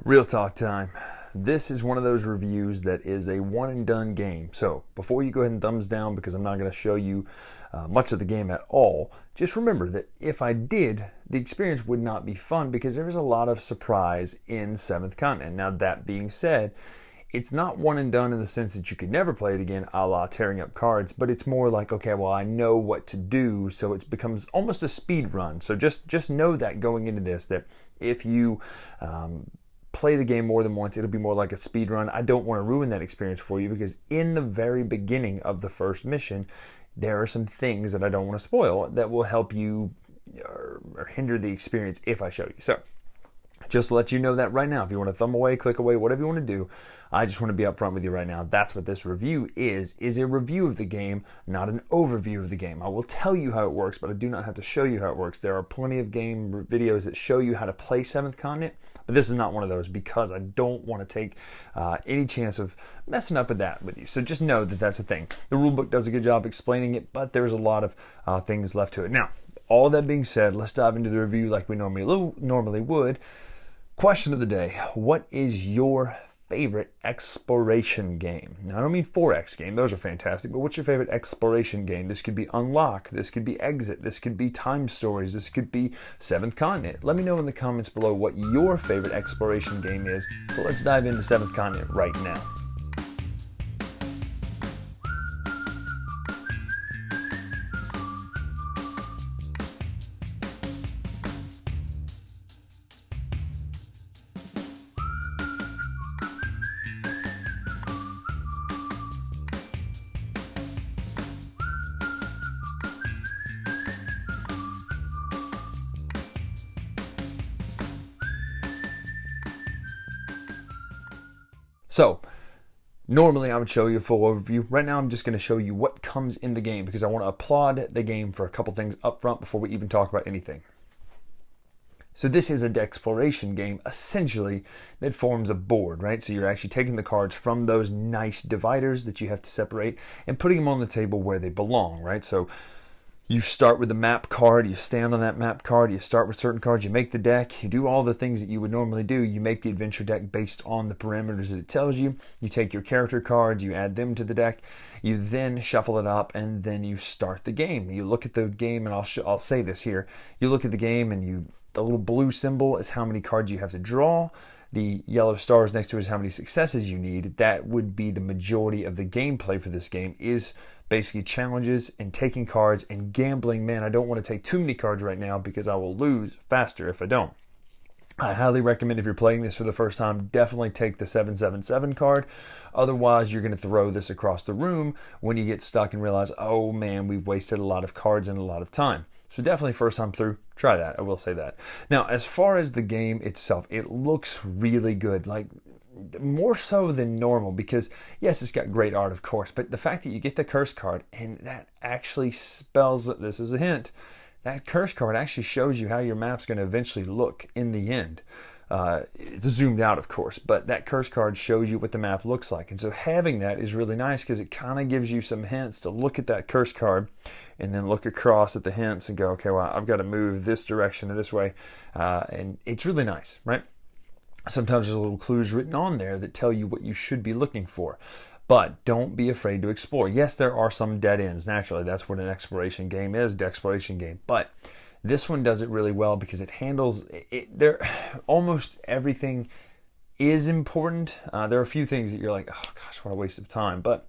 Real talk time. This is one of those reviews that is a one and done game. So before you go ahead and thumbs down, because I'm not going to show you much of the game at all, just remember that if I did, the experience would not be fun because there is a lot of surprise in 7th Continent. Now that being said, it's not one and done in the sense that you could never play it again, a la tearing up cards, but it's more like, okay, well, I know what to do, so it becomes almost a speed run. So just know that going into this, that if you play the game more than once, it'll be more like a speed run. I don't want to ruin that experience for you because in the very beginning of the first mission, there are some things that I don't want to spoil that will help you or hinder the experience if I show you. So just to let you know that right now, if you want to thumb away, click away, whatever you want to do, I just want to be upfront with you right now. That's what this review is a review of the game, not an overview of the game. I will tell you how it works, but I do not have to show you how it works. There are plenty of game videos that show you how to play 7th Continent, but this is not one of those because I don't want to take any chance of messing up with that with you. So just know that that's a thing. The rulebook does a good job explaining it, but there's a lot of things left to it. Now, all that being said, let's dive into the review like we normally would. Question of the day: what is your favorite exploration game? Now, I don't mean 4X game, those are fantastic, but what's your favorite exploration game? This could be Unlock, this could be Exit, this could be Time Stories, this could be 7th Continent. Let me know in the comments below what your favorite exploration game is. So let's dive into 7th Continent right now. So, normally I would show you a full overview. Right now I'm just going to show you what comes in the game because I want to applaud the game for a couple things up front before we even talk about anything. So this is an exploration game, essentially, that forms a board, right? So you're actually taking the cards from those nice dividers that you have to separate and putting them on the table where they belong, right? So you start with the map card, you stand on that map card, you start with certain cards, you make the deck, you do all the things that you would normally do. You make the adventure deck based on the parameters that it tells you. You take your character cards, you add them to the deck, you then shuffle it up, and then you start the game. You look at the game, and I'll say this here. You look at the game, and the little blue symbol is how many cards you have to draw. The yellow stars next to it is how many successes you need. That would be the majority of the gameplay for this game, is basically challenges and taking cards and gambling. Man, I don't want to take too many cards right now because I will lose faster if I don't. I highly recommend, if you're playing this for the first time, definitely take the 777 card. Otherwise, you're going to throw this across the room when you get stuck and realize, oh man, we've wasted a lot of cards and a lot of time. So definitely first time through, try that. I will say that. Now, as far as the game itself, it looks really good. Like, more so than normal because, yes, it's got great art, of course, but the fact that you get the curse card and that actually spells, this is a hint, that curse card actually shows you how your map's going to eventually look in the end. It's zoomed out, of course, but that curse card shows you what the map looks like. And so having that is really nice because it kind of gives you some hints to look at that curse card and then look across at the hints and go, okay, well, I've got to move this direction or this way. And it's really nice, right? Sometimes there's little clues written on there that tell you what you should be looking for. But don't be afraid to explore. Yes, there are some dead ends. Naturally, that's what an exploration game is, the exploration game. But this one does it really well because it handles it. There, almost everything is important. There are a few things that you're like, oh gosh, what a waste of time. But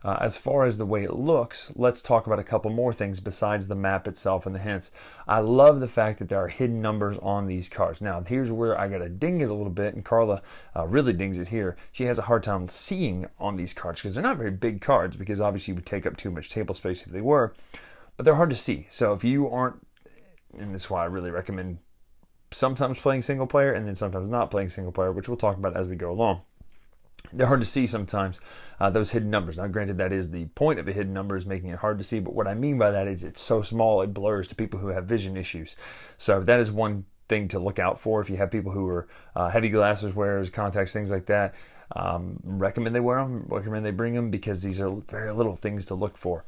as far as the way it looks, let's talk about a couple more things besides the map itself and the hints. I love the fact that there are hidden numbers on these cards. Now, here's where I got to ding it a little bit, and Carla really dings it here. She has a hard time seeing on these cards because they're not very big cards because obviously you would take up too much table space if they were, but they're hard to see. So if you aren't, and this is why I really recommend sometimes playing single player and then sometimes not playing single player, which we'll talk about as we go along. They're hard to see sometimes, those hidden numbers. Now, granted, that is the point of a hidden number, is making it hard to see. But what I mean by that is it's so small it blurs to people who have vision issues. So that is one thing to look out for if you have people who are heavy glasses wearers, contacts, things like that. Recommend they wear them, recommend they bring them, because these are very little things to look for.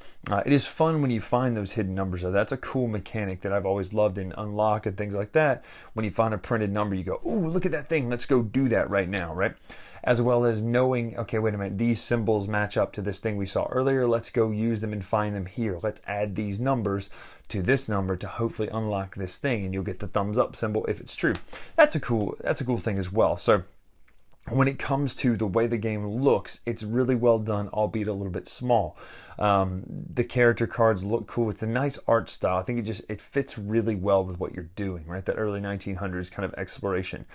It is fun when you find those hidden numbers, though. That's a cool mechanic that I've always loved in Unlock and things like that. When you find a printed number, you go, ooh, look at that thing, let's go do that right now, right? As well as knowing, okay, wait a minute, these symbols match up to this thing we saw earlier, let's go use them and find them here. Let's add these numbers to this number to hopefully unlock this thing, and you'll get the thumbs up symbol if it's true. That's a cool thing as well. So when it comes to the way the game looks, it's really well done, albeit a little bit small. The character cards look cool. It's a nice art style. I think it fits really well with what you're doing, right? That early 1900s kind of exploration.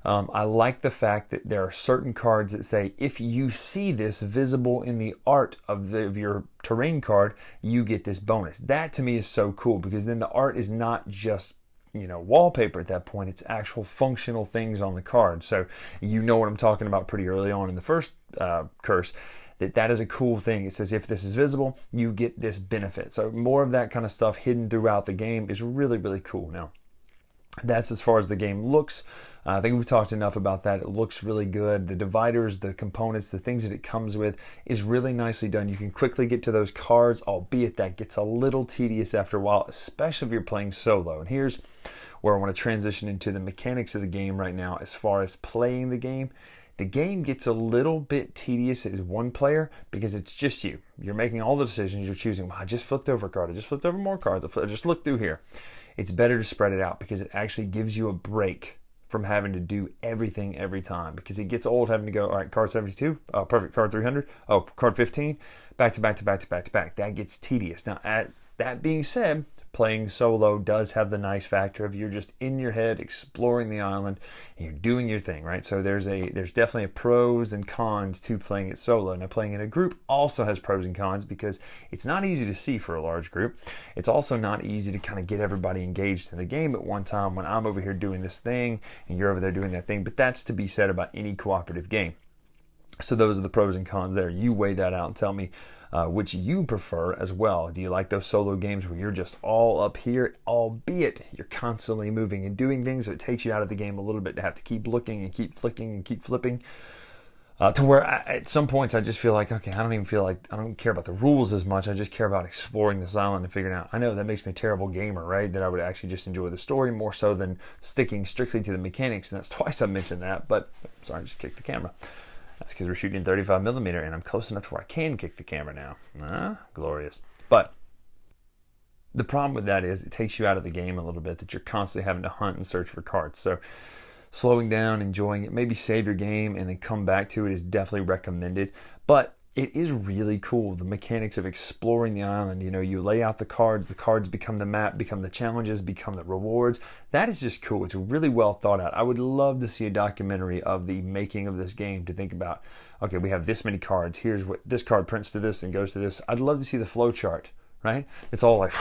I like the fact that there are certain cards that say, if you see this visible in the art of your terrain card, you get this bonus. That to me is so cool, because then the art is not just wallpaper at that point. It's actual functional things on the card. So you know what I'm talking about pretty early on in the first curse, that is a cool thing. It says if this is visible, you get this benefit. So more of that kind of stuff hidden throughout the game is really, really cool. Now, that's as far as the game looks. I think we've talked enough about that. It looks really good. The dividers, the components, the things that it comes with is really nicely done. You can quickly get to those cards, albeit that gets a little tedious after a while, especially if you're playing solo. And here's where I want to transition into the mechanics of the game right now. As far as playing the game gets a little bit tedious as one player, because it's just you. You're making all the decisions. You're choosing, well, I just flipped over a card. I just flipped over more cards. I just look through here. It's better to spread it out, because it actually gives you a break from having to do everything every time, because it gets old having to go, all right, card 72, oh, perfect, card 300, oh, card 15, back to back to back to back to back. That gets tedious. Now, that being said, playing solo does have the nice factor of you're just in your head exploring the island and you're doing your thing, right? So there's definitely a pros and cons to playing it solo. Now, playing in a group also has pros and cons, because it's not easy to see for a large group. It's also not easy to kind of get everybody engaged in the game at one time when I'm over here doing this thing and you're over there doing that thing. But that's to be said about any cooperative game. So those are the pros and cons there. You weigh that out and tell me which you prefer as well. Do you like those solo games where you're just all up here, albeit you're constantly moving and doing things, so it takes you out of the game a little bit to have to keep looking and keep flicking and keep flipping, to where at some points I just feel like, okay, I don't care about the rules as much. I just care about exploring this island and figuring out. I know that makes me a terrible gamer, right? That I would actually just enjoy the story more so than sticking strictly to the mechanics. And that's twice I've mentioned that, but sorry, I just kicked the camera. That's because we're shooting in 35mm and I'm close enough to where I can kick the camera now. Glorious. But the problem with that is it takes you out of the game a little bit, that you're constantly having to hunt and search for cards. So slowing down, enjoying it, maybe save your game and then come back to it is definitely recommended. But it is really cool, the mechanics of exploring the island. You lay out the cards become the map, become the challenges, become the rewards. That is just cool. It's really well thought out. I would love to see a documentary of the making of this game, to think about, okay, we have this many cards, here's what this card prints to this and goes to this. I'd love to see the flow chart, right? It's all like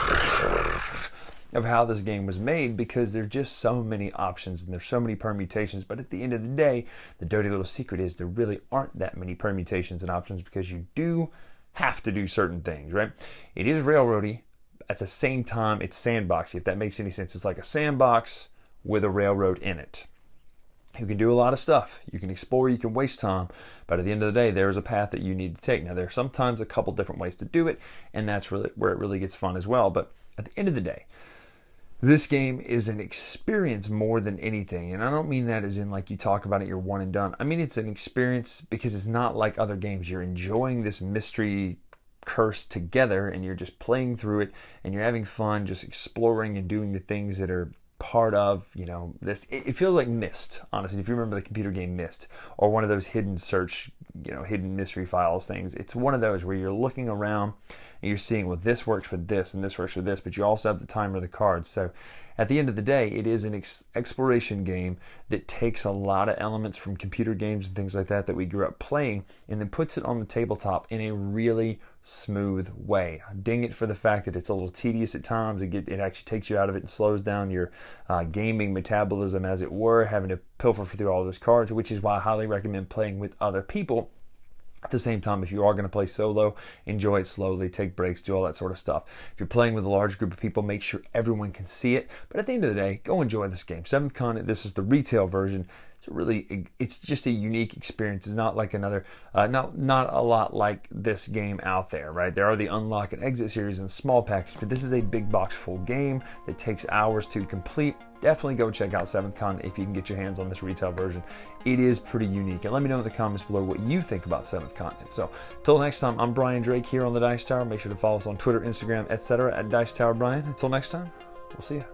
of how this game was made, because there's just so many options and there's so many permutations. But at the end of the day, the dirty little secret is there really aren't that many permutations and options, because you do have to do certain things, right? It is railroady. At the same time, it's sandboxy, if that makes any sense. It's like a sandbox with a railroad in it. You can do a lot of stuff. You can explore, you can waste time, but at the end of the day, there's a path that you need to take. Now, there's sometimes a couple different ways to do it, and that's really where it really gets fun as well. But at the end of the day, this game is an experience more than anything. And I don't mean that as in like you talk about it, you're one and done. I mean, it's an experience because it's not like other games. You're enjoying this mystery curse together and you're just playing through it and you're having fun, just exploring and doing the things that are part of, this. It feels like Myst, honestly. If you remember the computer game Myst, or one of those hidden search, hidden mystery files things, it's one of those where you're looking around and you're seeing, well, this works with this and this works with this, but you also have the timer of the cards. So at the end of the day, it is an exploration game that takes a lot of elements from computer games and things like that we grew up playing, and then puts it on the tabletop in a really smooth way. Ding it for the fact that it's a little tedious at times. It actually takes you out of it and slows down your gaming metabolism, as it were, having to pilfer through all those cards, which is why I highly recommend playing with other people, At the same time, if you are going to play solo, enjoy it slowly, take breaks, do all that sort of stuff. If you're playing with a large group of people, make sure everyone can see it. But at the end of the day, go enjoy this game. 7th Continent, this is the retail version. It's just a unique experience. It's not like another, not a lot like this game out there, right? There are the Unlock and Exit series and small package, but this is a big box full game that takes hours to complete. Definitely go check out 7th Continent if you can get your hands on this retail version. It is pretty unique. And let me know in the comments below what you think about 7th Continent. So, till next time, I'm Bryan Drake here on the Dice Tower. Make sure to follow us on Twitter, Instagram, etc. at Dice Tower Bryan. Until next time, we'll see you.